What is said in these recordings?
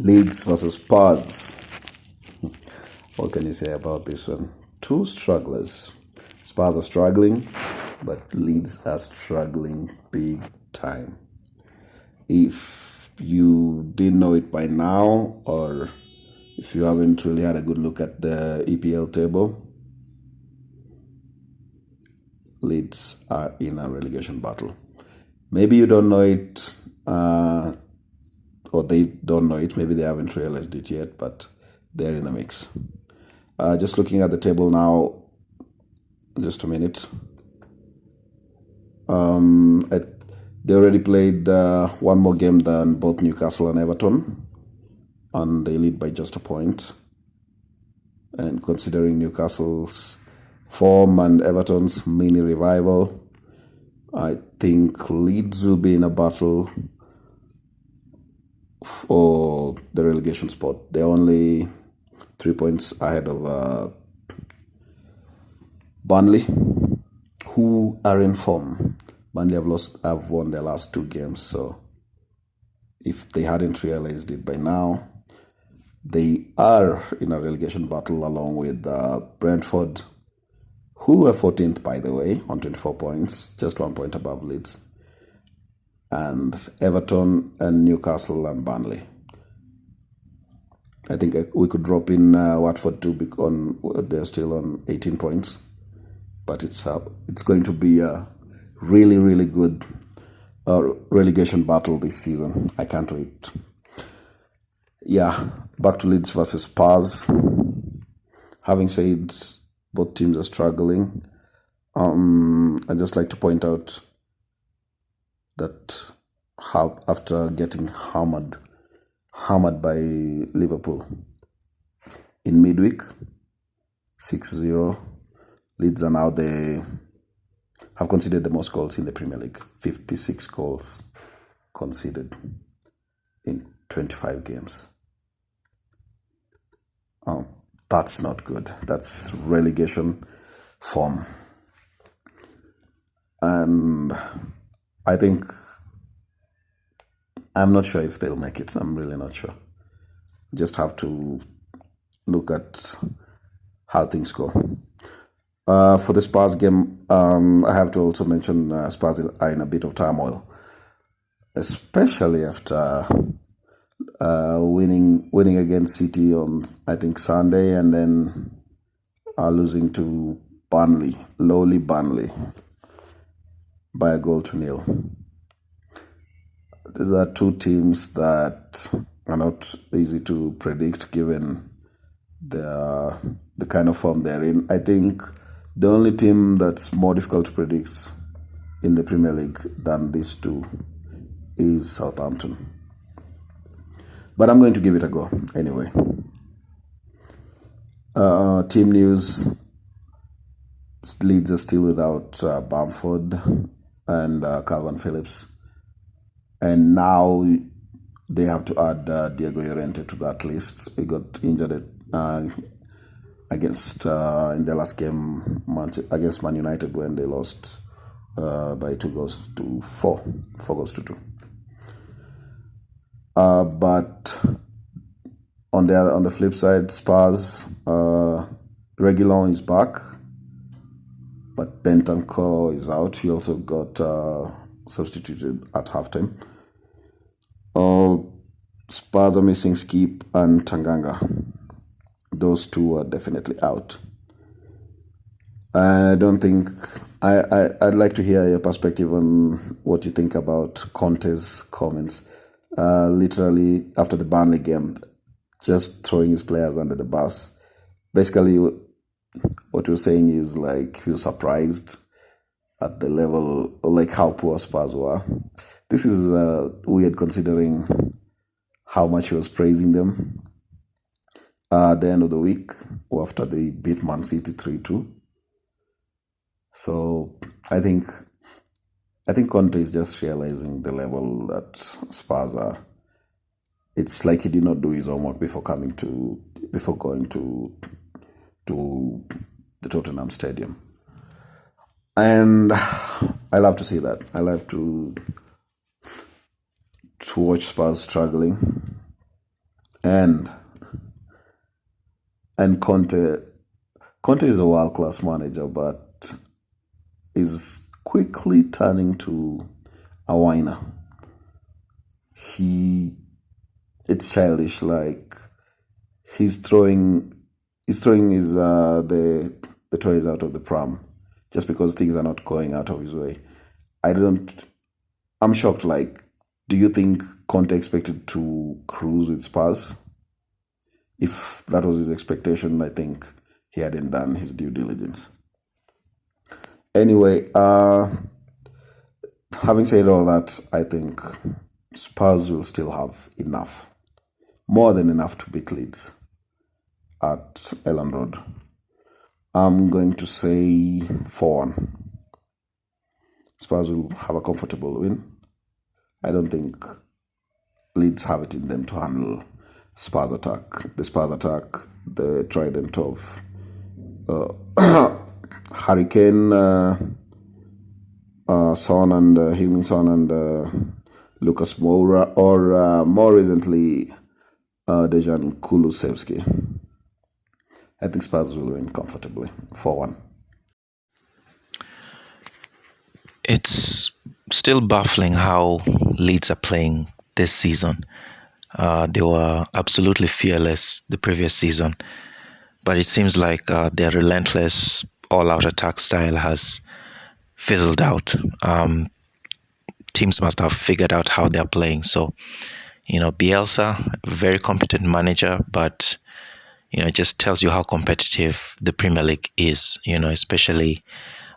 Leeds versus Spurs. What can you say about this one? Two strugglers. Spurs are struggling, but Leeds are struggling big time. If you didn't know it by now, or if you haven't really had a good look at the EPL table, Leeds are in a relegation battle. Maybe you don't know it, or they don't know it. Maybe they haven't realized it yet, but they're in the mix. Just looking at the table now, just a minute. They already played one more game than both Newcastle and Everton, and they lead by just a point. And considering Newcastle's form and Everton's mini revival, I think Leeds will be in a battle for the relegation spot. They're only 3 points ahead of Burnley, who are in form. Burnley have won their last two games, so if they hadn't realized it by now, they are in a relegation battle along with Brentford, who are 14th, by the way, on 24 points, just 1 point above Leeds, and Everton and Newcastle and Burnley. I think we could drop in Watford too, because they're still on 18 points. But it's going to be a really, really good relegation battle this season. I can't wait. Yeah, back to Leeds versus Spurs. Having said both teams are struggling, I'd just like to point out that after getting hammered by Liverpool in midweek, 6-0, Leeds are now they have conceded the most goals in the Premier League. 56 goals conceded in 25 games. That's not good. That's relegation form. And I think, I'm not sure if they'll make it. I'm really not sure. Just have to look at how things go. For the Spurs game, I have to also mention Spurs are in a bit of turmoil, especially after winning against City on, I think, Sunday, and then losing to Burnley, lowly Burnley, by a goal to nil. These are two teams that are not easy to predict given the kind of form they're in. I think the only team that's more difficult to predict in the Premier League than these two is Southampton. But I'm going to give it a go anyway. Team news: Leeds are still without Bamford and Calvin Phillips. And now they have to add Diego Llorente to that list. He got injured against in the last game against Man United when they lost by 2 goals to 4 goals to 2. But on the flip side, Spurs, Reguilon is back, but Bentancur is out. He also got substituted at halftime. Spurs are missing Skip and Tanganga. Those two are definitely out. I don't think I'd like to hear your perspective on what you think about Conte's comments. Literally after the Burnley game, just throwing his players under the bus. Basically, what you're saying is like he was surprised at the level, like how poor Spurs were. This is weird considering how much he was praising them at the end of the week after they beat Man City 3-2. So I think Conte is just realizing the level that Spurs are. It's like he did not do his homework before going to the Tottenham Stadium. And I love to see that. I love to watch Spurs struggling. And Conte is a world-class manager, but is quickly turning to a whiner. It's childish. Like he's throwing his the toys out of the pram just because things are not going out of his way. I'm shocked. Like, do you think Conte expected to cruise with Spurs? If that was his expectation, I think he hadn't done his due diligence. Anyway, having said all that, I think Spurs will still have enough, more than enough to beat Leeds at Elland Road. I'm going to say 4-1. Spurs will have a comfortable win. I don't think Leeds have it in them to handle Spurs attack. The Spurs attack, the trident of Hurricane, Son and Heung-min Son and Lucas Moura, or more recently Dejan Kulusevski. I think Spurs will win comfortably, 4-1. It's still baffling how Leeds are playing this season. They were absolutely fearless the previous season, but it seems like their relentless all-out attack style has fizzled out. Teams must have figured out how they're playing. So, Bielsa, very competent manager, but it just tells you how competitive the Premier League is, especially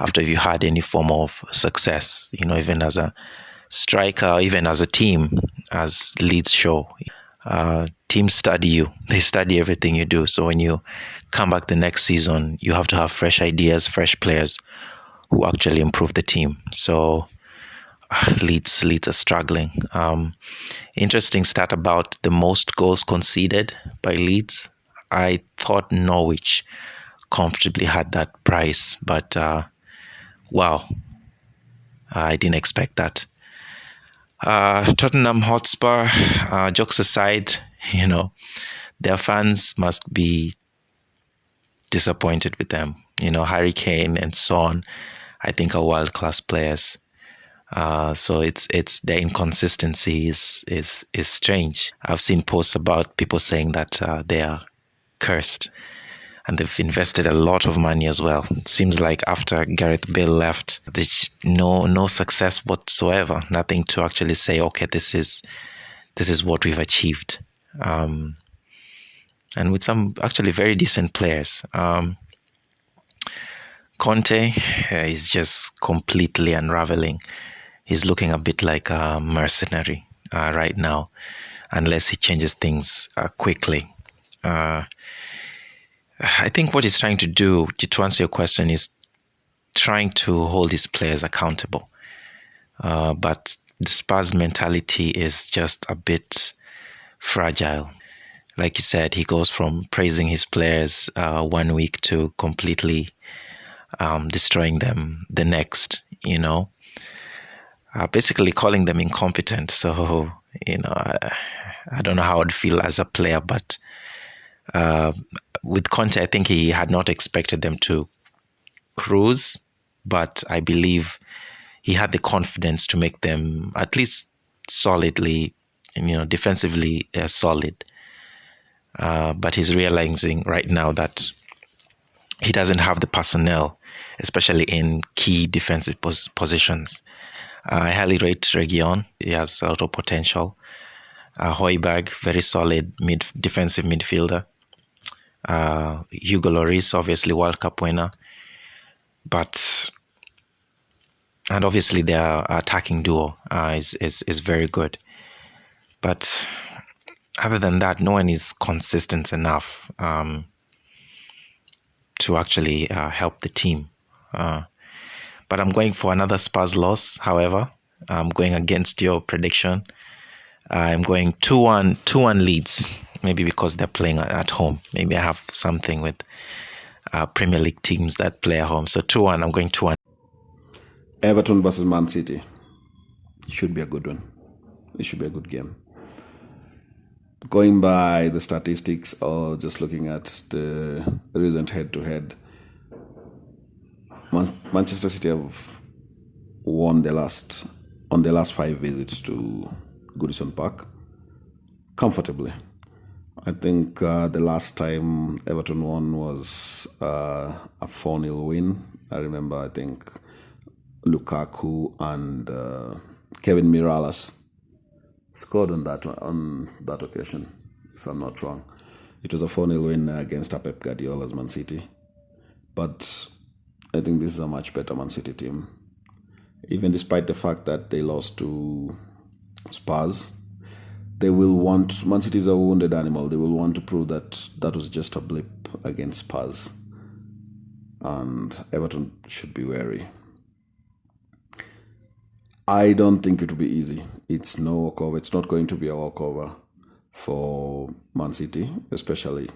after you had any form of success, even as a striker, even as a team, as Leeds show. Teams study you. They study everything you do. So when you come back the next season, you have to have fresh ideas, fresh players who actually improve the team. So Leeds are struggling. Interesting stat about the most goals conceded by Leeds. I thought Norwich comfortably had that prize, but wow, I didn't expect that. Tottenham Hotspur, jokes aside, their fans must be disappointed with them. Harry Kane and Son, I think, are world-class players. So it's their inconsistency is strange. I've seen posts about people saying that they are cursed, and they've invested a lot of money as well. It seems like after Gareth Bale left, there's no success whatsoever. Nothing to actually say, okay, this is what we've achieved. And with some actually very decent players. Conte is just completely unraveling. He's looking a bit like a mercenary right now, unless he changes things quickly. I think what he's trying to do, to answer your question, is trying to hold his players accountable. But the Spurs mentality is just a bit fragile. Like you said, he goes from praising his players 1 week to completely destroying them the next, basically calling them incompetent. So, I don't know how I'd feel as a player, but with Conte, I think he had not expected them to cruise, but I believe he had the confidence to make them at least solidly, defensively solid. But he's realizing right now that he doesn't have the personnel, especially in key defensive positions. I highly rate Region. He has a lot of potential. Højbjerg, very solid defensive midfielder. Hugo Lloris, obviously World Cup winner. And obviously their attacking duo is very good. But other than that, no one is consistent enough to actually help the team. But I'm going for another Spurs loss. However, I'm going against your prediction. I'm going 2-1 Leeds. Maybe because they're playing at home. Maybe I have something with Premier League teams that play at home. So 2-1. I'm going 2-1. Everton versus Man City. Should be a good one. It should be a good game. Going by the statistics or just looking at the recent head-to-head, Manchester City have won on their last 5 visits to Goodison Park comfortably. I think the last time Everton won was a 4-0 win. I remember, I think, Lukaku and Kevin Mirallas scored on that occasion, if I'm not wrong. It was a 4-0 win against Pep Guardiola's Man City. But I think this is a much better Man City team. Even despite the fact that they lost to Spurs, Man City is a wounded animal. They will want to prove that that was just a blip against Spurs. And Everton should be wary. I don't think it will be easy. It's no walkover. It's not going to be a walkover for Man City, especially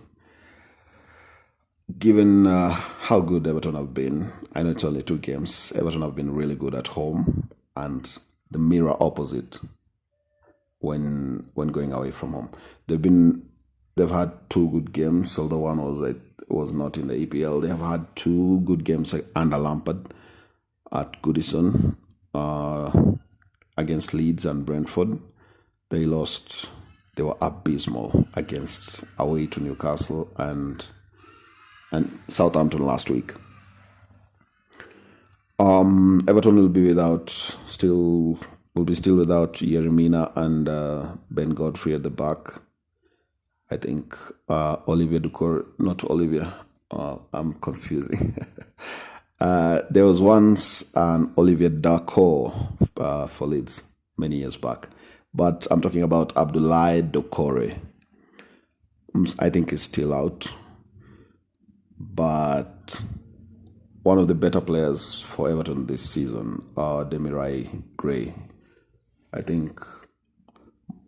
given how good Everton have been. I know it's only 2 games. Everton have been really good at home, and the mirror opposite when going away from home. They've had 2 good games, although one was not in the EPL. They have had 2 good games under Lampard at Goodison against Leeds and Brentford. They lost. They were abysmal away to Newcastle and Southampton last week. Everton will be still without Yeremina and Ben Godfrey at the back. I think Olivier Ducour, not Olivier. I'm confusing. There was once an Olivier Ducour for Leeds many years back, but I'm talking about Abdoulaye Doucouré. I think he's still out, but one of the better players for Everton this season, Demirai Gray, I think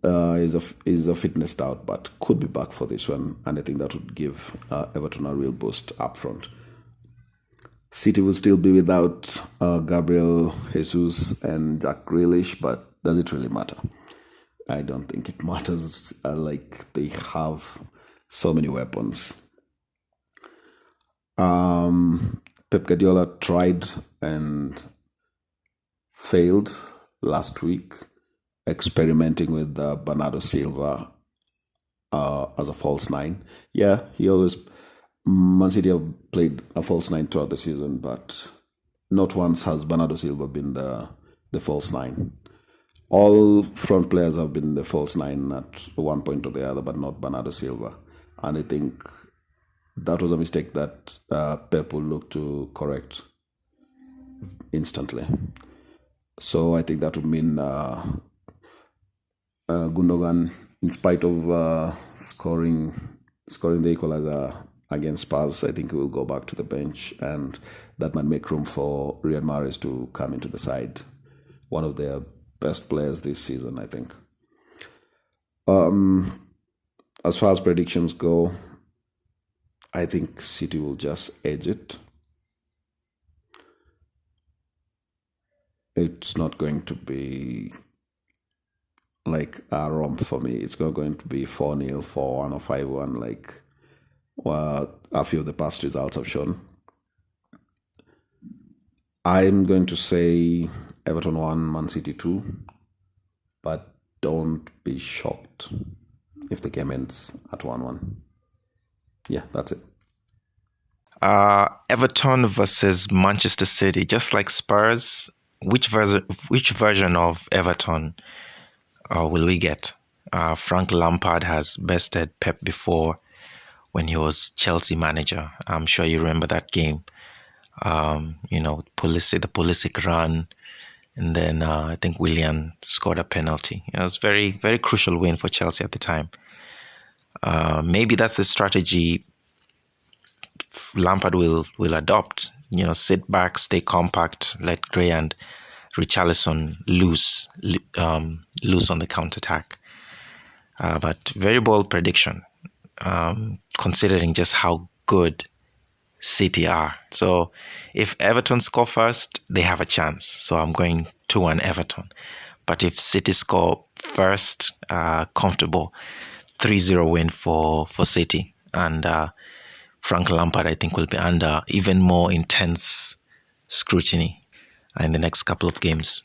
is a fitness doubt, but could be back for this one, and I think that would give Everton a real boost up front. City will still be without Gabriel Jesus and Jack Grealish, but does it really matter? I don't think it matters. They have so many weapons. Pep Guardiola tried and failed last week, experimenting with Bernardo Silva as a false 9. Yeah, Man City have played a false 9 throughout the season, but not once has Bernardo Silva been the false 9. All front players have been the false 9 at one point or the other, but not Bernardo Silva. And I think that was a mistake that Pep will look to correct instantly. So I think that would mean Gundogan, in spite of scoring the equalizer against Spurs, I think he will go back to the bench, and that might make room for Riyad Mahrez to come into the side. One of their best players this season, I think. As far as predictions go, I think City will just edge it. It's not going to be like a romp for me. It's not going to be 4-0, 4-1 or 5-1 like a few of the past results have shown. I'm going to say Everton 1, Man City 2, but don't be shocked if the game ends at 1-1. Yeah, that's it. Everton versus Manchester City, just like Spurs. Which version of Everton will we get? Frank Lampard has bested Pep before when he was Chelsea manager. I'm sure you remember that game. The Pulisic run, and then I think Willian scored a penalty. It was very, very crucial win for Chelsea at the time. Maybe that's the strategy Lampard will adopt. Sit back, stay compact, let Gray and Richarlison loose on the counter-attack. But very bold prediction, considering just how good City are. So if Everton score first, they have a chance. So I'm going 2-1 Everton. But if City score first, comfortable 3-0 win for City. And Frank Lampard, I think, will be under even more intense scrutiny in the next couple of games.